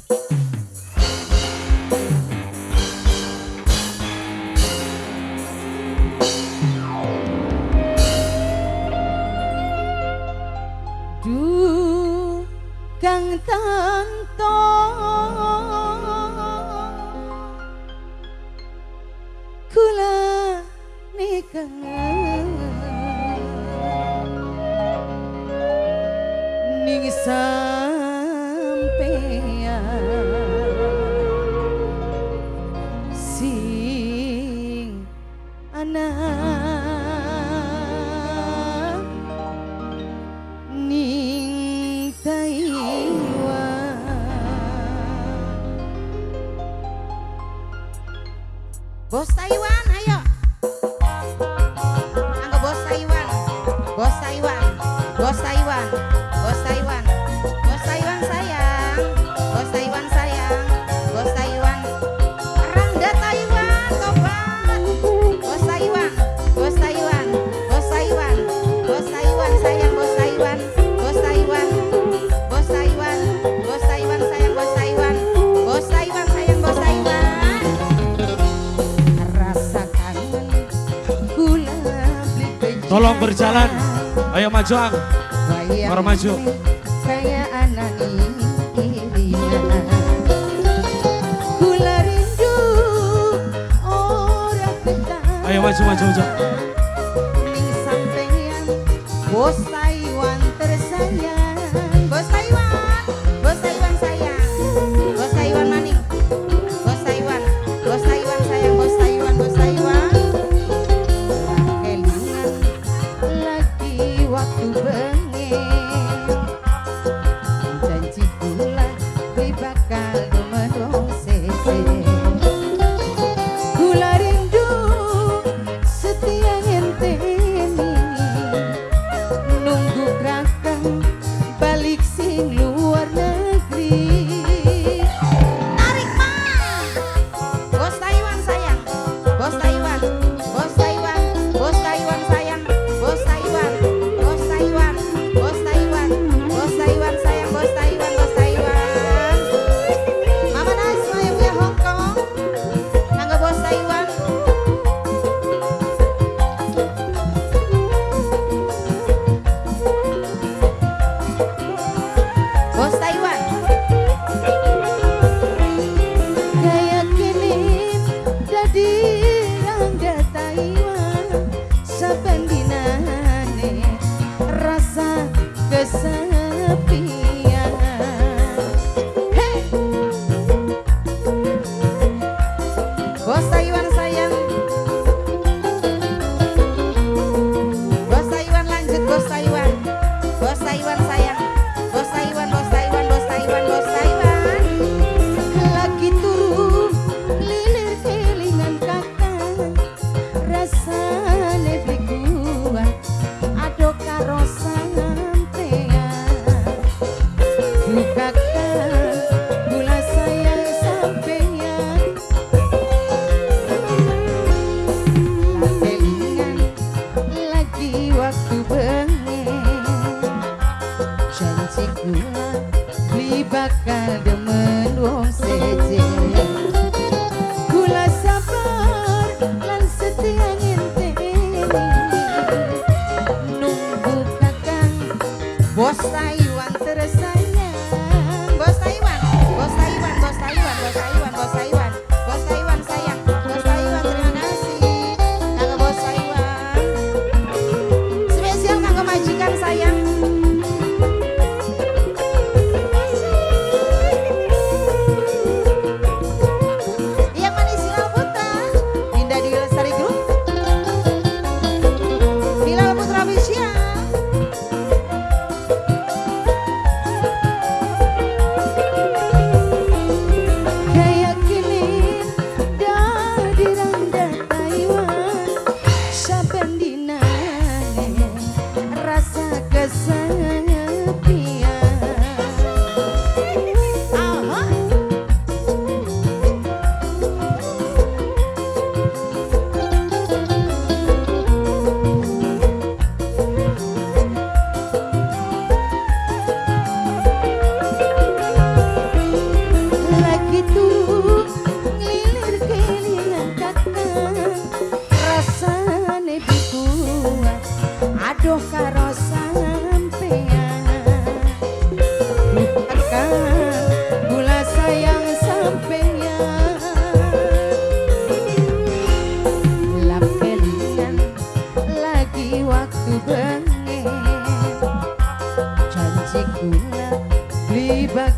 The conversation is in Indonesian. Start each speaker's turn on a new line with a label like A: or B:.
A: Duh kang tanto kula nikah ning sampeyan sing anak ning Taiwan. Bos Taiwan ayo anggo bos Taiwan, bos Taiwan, bos Taiwan, bos Taiwan, bos Taiwan sayang, bos Taiwan sayang, bos Taiwan, Rangga Taiwan tobat, bos Taiwan, bos Taiwan, bos Taiwan, bos Taiwan sayang, bos Taiwan, bos Taiwan, bos Taiwan, bos Taiwan sayang, bos Taiwan, bos Taiwan sayang, bos Taiwan. Rasa kangen gula beli
B: Tolong berjalan. Ayo maju Ang. Orang maju.
A: Kayak anak irian. Gula rindu orang betah.
B: Ayo maju maju maju.
A: Ning sampeyan bos Taiwan tersayang. Bos Taiwan, bos Taiwan sayang. Bos Taiwan maning. Bos Taiwan, bos Taiwan sayang, bos Taiwan, bos Taiwan. Kelingan lagi waktu bengen. Janji gula gue bakal demedong sece. Gula rindu setia ngenteni nunggu kakang balik sing luar negeri. Tarik mah bos Taiwan sayang, bos Taiwan, bos Taiwan, bos Taiwan sayang, bos Taiwan, bos Taiwan, bos Taiwan, bos Taiwan sayang, bos Taiwan, bos Taiwan. Mama nice maya buya Hong Kong nangga bos Taiwan. Bos Taiwan gaya kini dadi rangga Taiwan saben dinane rasa kesepian. Hey bos Taiwan sayang, bos Taiwan lanjut, bos Taiwan, bos Taiwan sayang, bos Taiwan, bos Taiwan, bos Taiwan, bos Taiwan. Lagi turu lilir kelingan kakang rasane beli kuat ado karo sampeyan. Duh kakang gula sayang sampeyan. Kelingan lagi waktu bengen. Janji gula beli bakal demen wong seje. Gula sabar lan setia ngenteni nunggu kakang bos Taiwan tersayang. Bos Taiwan, bos Taiwan, bos Taiwan, bos Taiwan, bos Taiwan, bos Taiwan sayang, bos Taiwan terima kasih kanggo bos Taiwan. Spesial kanggo majikan sayang. waktu bengi janji kula libak